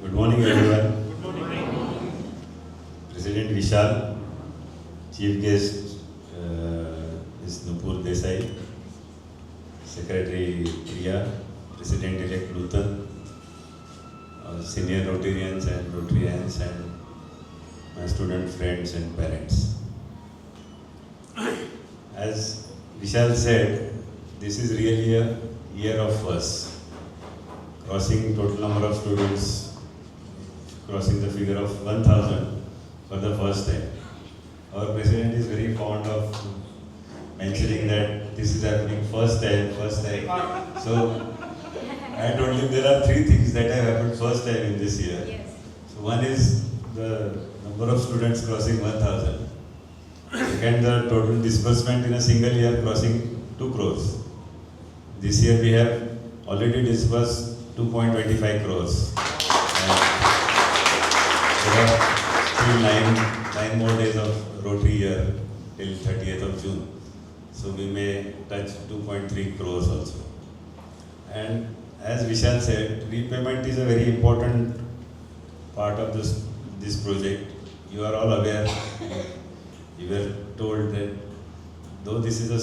Good morning, everyone. President Vishal, Chief Guest is Nupur Desai, Secretary Priya, President-elect Nutan, senior Rotarians and Rotarians, and my student friends and parents. As Vishal said, this is really a year of firsts. Crossing total number of students, crossing the figure of 1,000 for the first time. Our president is very fond of mentioning that this is happening first time. So I told him there are three things that have happened first time in this year. Yes. So one is the number of students crossing 1,000. Second, the total disbursement in a single year crossing 2 crores. This year we have already disbursed 2.25 crores. And there are still nine more days of Rotary year till 30th of June. So we may touch 2.3 crores also. And as Vishal said, repayment is a very important part of this project. You are all aware, you were told that though this is a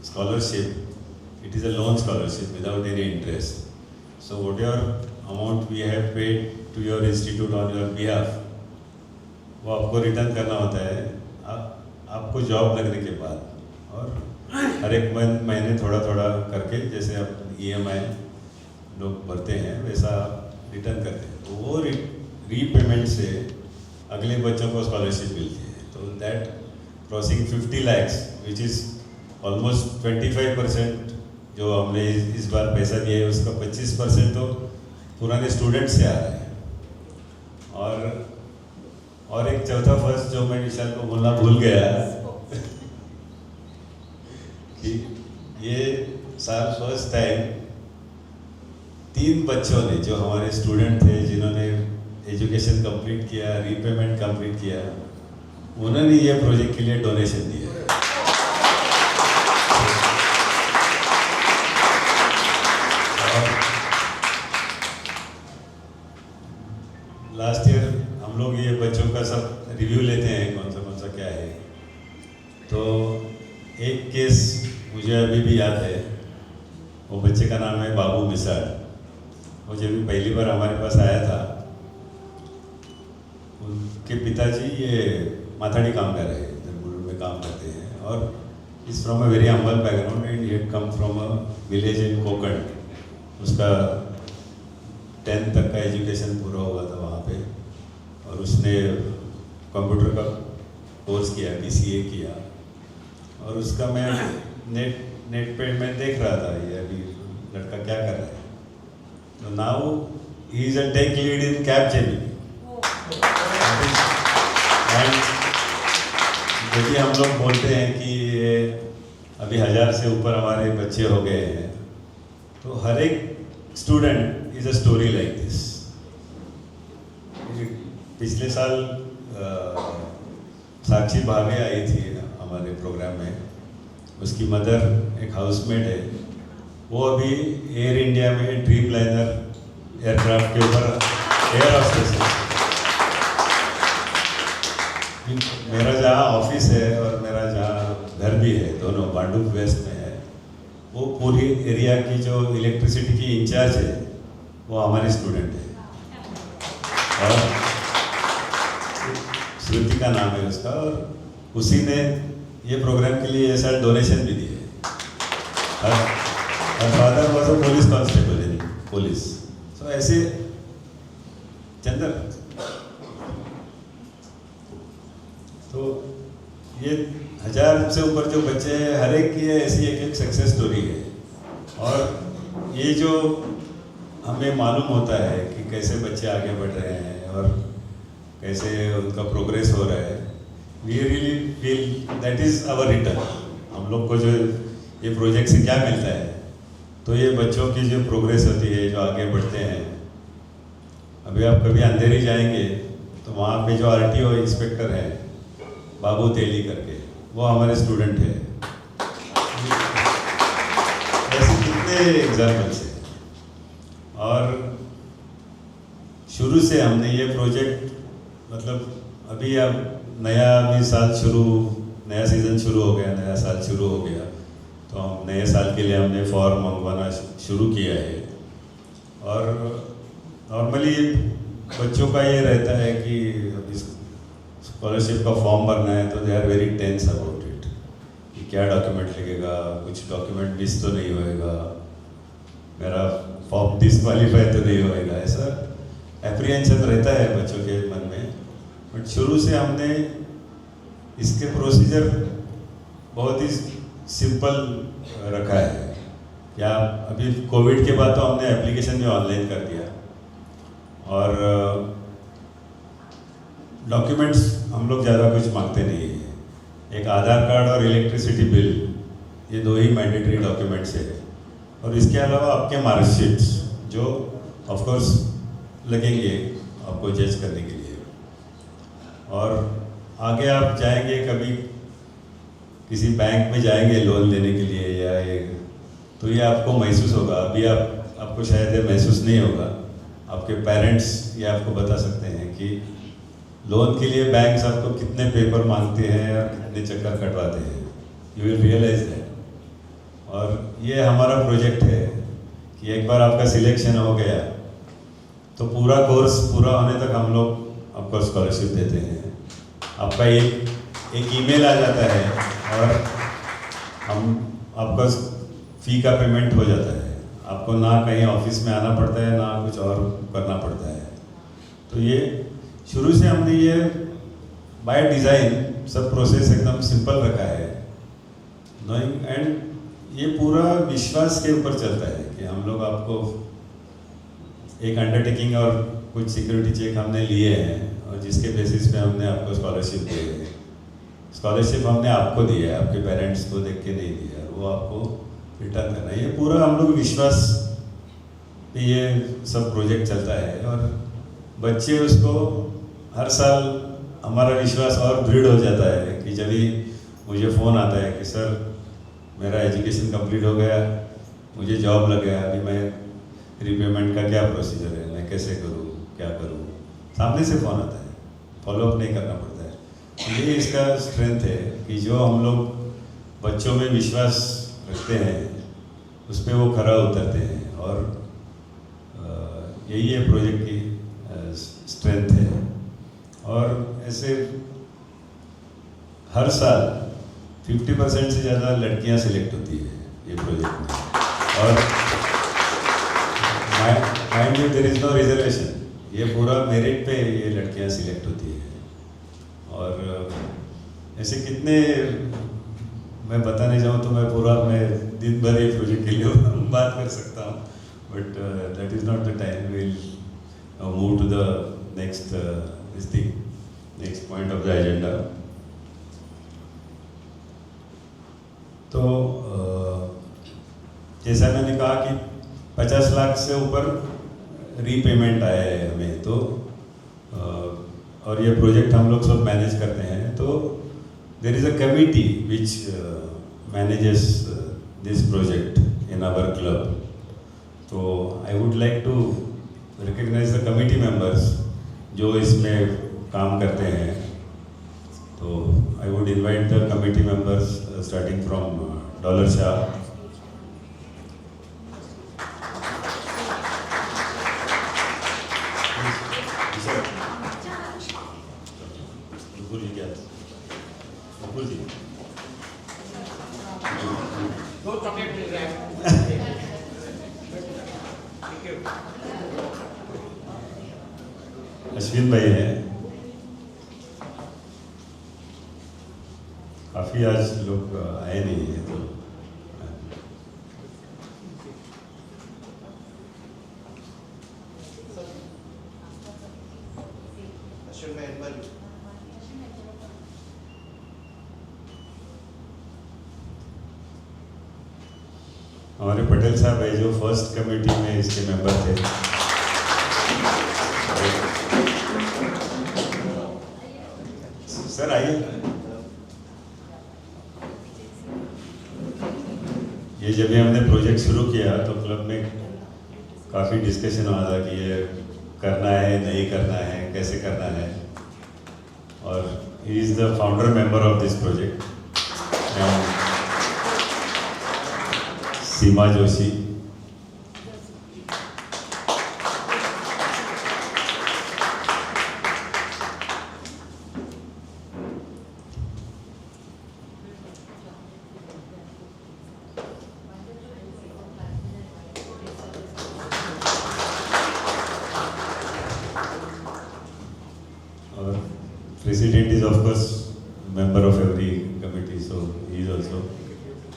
scholarship, it is a loan scholarship without any interest. So whatever amount we have paid to your institute on your behalf, वो आपको return करना होता है आपको job लगने के बाद, और हर एक महीने थोड़ा थोड़ा करके जैसे आप EMI लोग भरते हैं वैसा रिटर्न करते हैं. तो वो रीपेमेंट से अगले बच्चों को स्कॉलरशिप मिलती है. तो that crossing 50 lakhs which is almost 25% जो हमने इस बार पैसा दिया है उसका 25% तो पुराने स्टूडेंट से आ रहा है. और एक चौथा फर्स्ट जो मैं विशाल को बोलना भूल गया कि ये साल फर्स्ट टाइम 3 बच्चों ने जो हमारे स्टूडेंट थे जिन्होंने एजुकेशन कंप्लीट किया, रीपेमेंट कंप्लीट किया, उन्होंने ये प्रोजेक्ट के लिए डोनेशन दिया. लास्ट ईयर हम लोग ये बच्चों का सब रिव्यू लेते हैं कौन सा क्या है. तो एक केस मुझे अभी भी याद है. वो बच्चे का नाम है बाबू मिसाल. वो जब भी पहली बार हमारे पास आया था, उनके पिताजी ये माथाड़ी कामगार है, धर्मपुर में काम करते हैं, और is from a very humble background and he had come from a village in Konkan. उसका 10th तक का एजुकेशन पूरा हुआ था वहाँ पे, और उसने कंप्यूटर का कोर्स किया, BCA किया, और उसका मैं नेट पे मैं देख रहा था ये अभी लड़का क्या कर रहा है. तो now he is a tech lead in Capgemini. And जब भी हम लोग बोलते हैं कि ये अभी 1000 से ऊपर हमारे बच्चे हो गए हैं, तो हर एक student is a story like this. पिछले साल साक्षी भावे आई थी हमारे प्रोग्राम में. उसकी मदर एक हाउसमेट है. वो अभी एयर इंडिया में ड्रीम लाइनर एयरक्राफ्ट के ऊपर एयर होस्टेस है. मेरा जहाँ ऑफिस है और मेरा जहाँ घर भी है, दोनों बांडुप वेस्ट में है, वो पूरी एरिया की जो इलेक्ट्रिसिटी की इंचार्ज है वो हमारी स्टूडेंट है. और श्रुति का नाम है उसका, और उसी ने ये प्रोग्राम के लिए ये साल डोनेशन भी दिए. और father was a police constable in police. So ऐसे चंदर, तो ये 1000 से ऊपर जो बच्चे हैं, हर एक की ऐसी एक सक्सेस स्टोरी है. और ये जो हमें मालूम होता है कि कैसे बच्चे आगे बढ़ रहे हैं और कैसे उनका प्रोग्रेस हो रहा है, we really feel that is our return. हम लोग को जो ये प्रोजेक्ट से क्या मिलता है, तो ये बच्चों की जो प्रोग्रेस होती है, जो आगे बढ़ते हैं. अभी आप कभी अंधेरी जाएंगे तो वहाँ पे जो RTO इंस्पेक्टर है बाबू तेली करके, वो हमारे स्टूडेंट है. ऐसे कितने एग्जाम्पल्स हैं. और शुरू से हमने ये प्रोजेक्ट, मतलब अभी अब नया नया सीज़न शुरू हो गया, नया साल शुरू हो गया, तो हम नए साल के लिए हमने फॉर्म मंगवाना शुरू किया है। और नॉर्मली बच्चों का ये रहता है कि स्कॉलरशिप का फॉर्म भरना है तो they are very tense about it, कि क्या डॉक्यूमेंट लगेगा, कुछ डॉक्यूमेंट मिस तो नहीं होएगा, मेरा फॉर्म डिसक्वालीफाई तो नहीं होएगा, ऐसा एप्रीहेंशन रहता है बच्चों के मन में। बट शुरू से हमने इसके प्रोसीजर बहुत ही सिंपल रखा है। क्या अभी कोविड के बाद तो हमने एप्लीकेशन भी ऑनलाइन कर दिया, और डॉक्यूमेंट्स हम लोग ज़्यादा कुछ मांगते नहीं है। एक आधार कार्ड और इलेक्ट्रिसिटी बिल, ये दो ही मैंडेटरी डॉक्यूमेंट्स है, और इसके अलावा आपके मार्कशीट्स जो ऑफ कोर्स लगेंगे आपको जज करने के लिए। और आगे आप जाएंगे कभी किसी बैंक में जाएंगे लोन लेने के लिए या तो ये आपको महसूस होगा। अभी आपको शायद ये महसूस नहीं होगा, आपके पेरेंट्स ये आपको बता सकते हैं कि लोन के लिए बैंक्स आपको कितने पेपर मांगते हैं और कितने चक्कर कटवाते हैं। You will realise that. और ये हमारा प्रोजेक्ट है कि एक बार आपका सिलेक्शन हो गया तो पूरा कोर्स पूरा होने तक हम लोग आपको स्कॉलरशिप देते हैं। आपका एक ईमेल आ जाता है और आपका फ़ी का पेमेंट हो जाता है। आपको ना कहीं ऑफिस में आना पड़ता है, ना कुछ और करना पड़ता है। तो ये शुरू से हमने ये बाय डिज़ाइन सब प्रोसेस एकदम सिंपल रखा है, नोइंग, एंड ये पूरा विश्वास के ऊपर चलता है कि हम लोग आपको एक अंडरटेकिंग और कुछ सिक्योरिटी चेक हमने लिए हैं, और जिसके बेसिस पे हमने आपको स्कॉलरशिप दी है। स्कॉलरशिप हमने आपको दी है, आपके पेरेंट्स को देख के नहीं दी है, वो आपको रिटर्न करना है। ये पूरा हम लोग विश्वास पे ये सब प्रोजेक्ट चलता है, और बच्चे उसको हर साल हमारा विश्वास और दृढ़ हो जाता है कि जब भी मुझे फ़ोन आता है कि सर मेरा एजुकेशन कंप्लीट हो गया, मुझे जॉब लग गया, अभी मैं रीपेमेंट का क्या प्रोसीजर है, मैं कैसे करूँ, क्या करूँ, सामने से फ़ोन आता है, फॉलोअप नहीं करना पड़ता है। तो ये इसका स्ट्रेंथ है कि जो हम लोग बच्चों में विश्वास रखते हैं उस पर वो खरा उतरते हैं, और यही है प्रोजेक्ट की स्ट्रेंथ है। और ऐसे हर साल 50% से ज़्यादा लड़कियां सिलेक्ट होती है ये प्रोजेक्ट में, और mind you there is no reservation, ये पूरा मेरिट पे ये लड़कियां सिलेक्ट होती है। और ऐसे कितने मैं बताने जाऊँ तो मैं दिन भर ये प्रोजेक्ट के लिए बात कर सकता हूँ, but that is not the time. Will move to the next next point of the agenda. तो जैसा मैंने कहा कि 50 लाख से ऊपर रीपेमेंट आया है हमें, तो और ये प्रोजेक्ट हम लोग सब मैनेज करते हैं। तो there is a committee which manages this project in our club. तो I would like to recognize the committee members जो इसमें काम करते हैं। तो I would invite the committee members starting from Dolar Shah, Ashwin bhai हैं। काफ़ी आज लोग आए नहीं हैं, तो हमारे पटेल साहब है जो फर्स्ट कमेटी में इसके मेंबर थे। सर आइए। ये जब भी हमने प्रोजेक्ट शुरू किया तो क्लब में काफ़ी डिस्कशन हुआ था कि ये करना है, नहीं करना है, कैसे करना है। और he is the founder member of this project. Seema Joshi, और president is of course member of every committee, so he is also,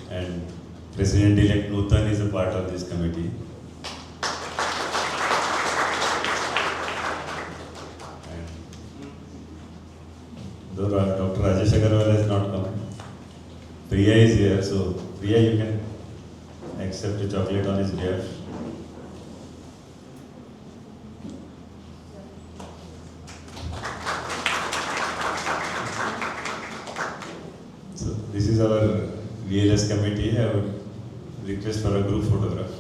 and President-elect Nutan is a part of this committee. And though Dr. Rajesh Agarwal has not come, Priya is here, so Priya, you can accept a chocolate on his behalf. So this is our VLS committee. I would request for a group photograph.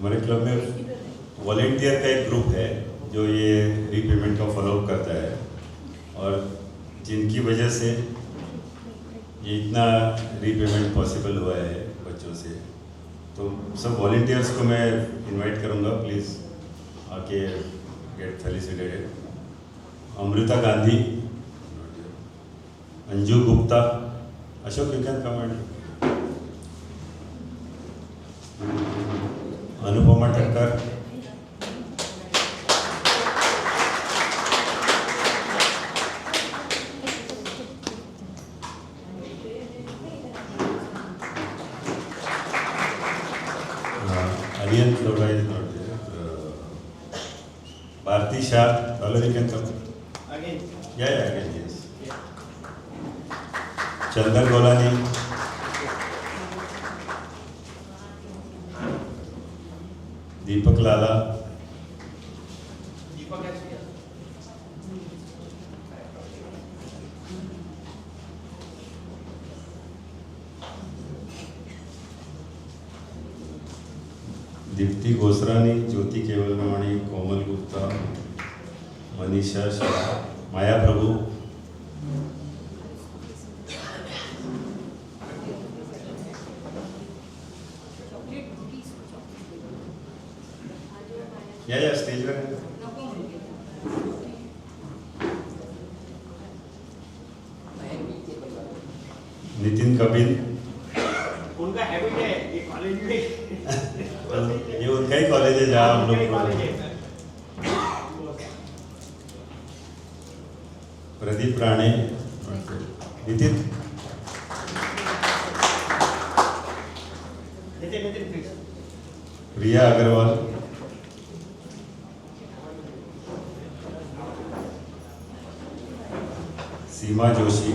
हमारे club में volunteer का एक group है जो ये repayment का follow up करता है, और जिनकी वजह से ये इतना रीपेमेंट पॉसिबल हुआ है बच्चों से। तो सब वॉलेंटियर्स को मैं इनवाइट करूँगा, प्लीज़ आके get felicitated. Amrita Gandhi, Anju Gupta, Ashok you can come and Anupama Thakkar, Aryan Flora is not there. Bharti Shah, Valerie can come. Again? Yeah, again, yes. Chandar Golani, Deepak Lala, Deepti Gosrani, Jyoti Kevalvani, Komal Gupta, Manisha Shah, Maya Prabhu, या स्टेज पर नितिन कपिल, उनका हैबिट है ये कॉलेज में ये उनका ही कॉलेज है जहाँ हम लोग। प्रदीप राणे, नितिन प्रिया अग्रवाल, सीमा जोशी,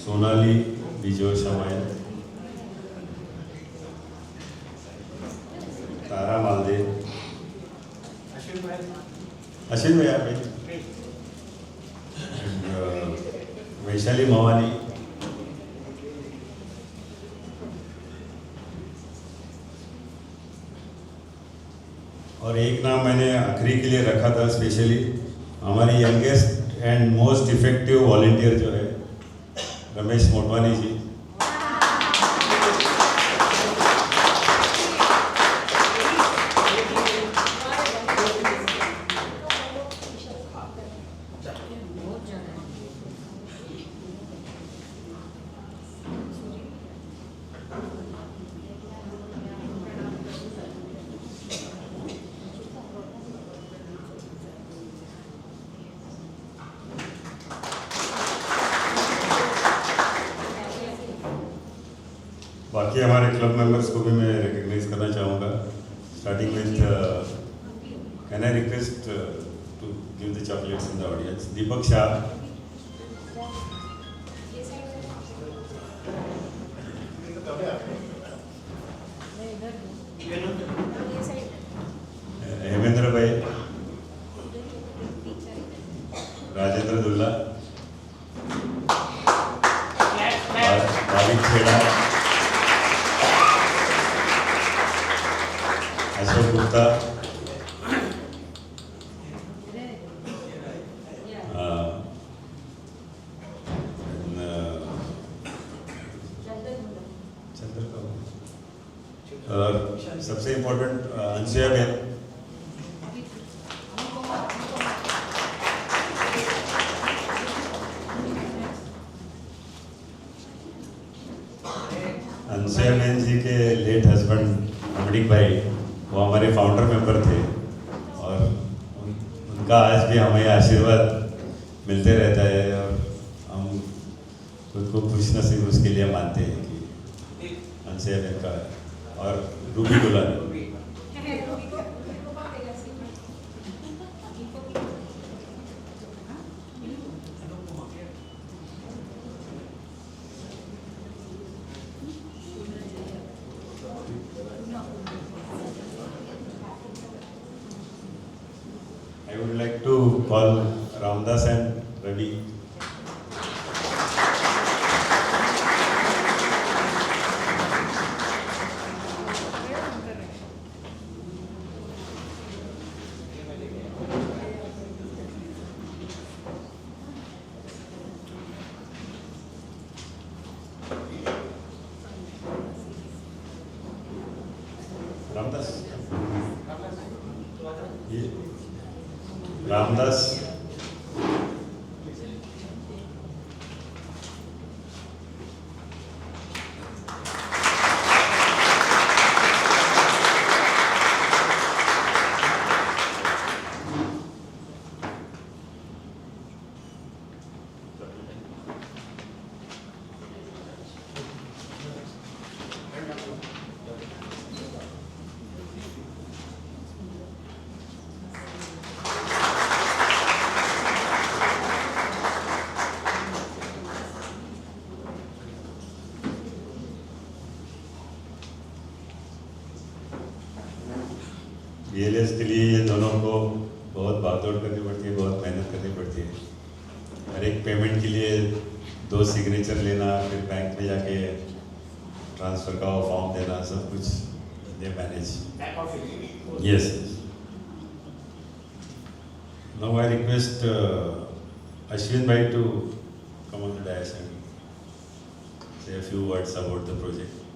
सोनाली विजय शमाय, तारा मालदे, अश्विन भैया वैशाली मवानी, और एक नाम मैंने आखिरी के लिए रखा था स्पेशली, हमारी youngest and most effective volunteer जो है रमेश मोटवानी जी। बाकी हमारे क्लब मेंबर्स को भी मैं रिकग्नाइज करना चाहूँगा, starting with can I request to give the chocolates in the audience. Deepak Shah, Hemendra bhai, Rajendra Dulla, Bhavik Chheda, Ashok Gupta, और सबसे इम्पोर्टेंट अंशुया बेन, अंशुया बेन जी के लेट हस्बैंड अमरीक भाई, वो हमारे फाउंडर मेंबर थे और उनका आज भी हमें आशीर्वाद मिलते रहता है और हम खुद को खुश नसीब उसके लिए मानते हैं कि अंशुया बेन का है. और Ruby Gulani. I would like to call Ramdas and Ravi. Ramdas, ये रामदास, BLS के लिए ये दोनों को बहुत भागदौड़ करनी पड़ती है, बहुत मेहनत करनी पड़ती है. हर एक पेमेंट के लिए 2 सिग्नेचर लेना, फिर बैंक में जाके ट्रांसफ़र का फॉर्म देना, सब कुछ they manage. Yes. Now I request Ashwin भाई to come on the dais and say a few words about the project.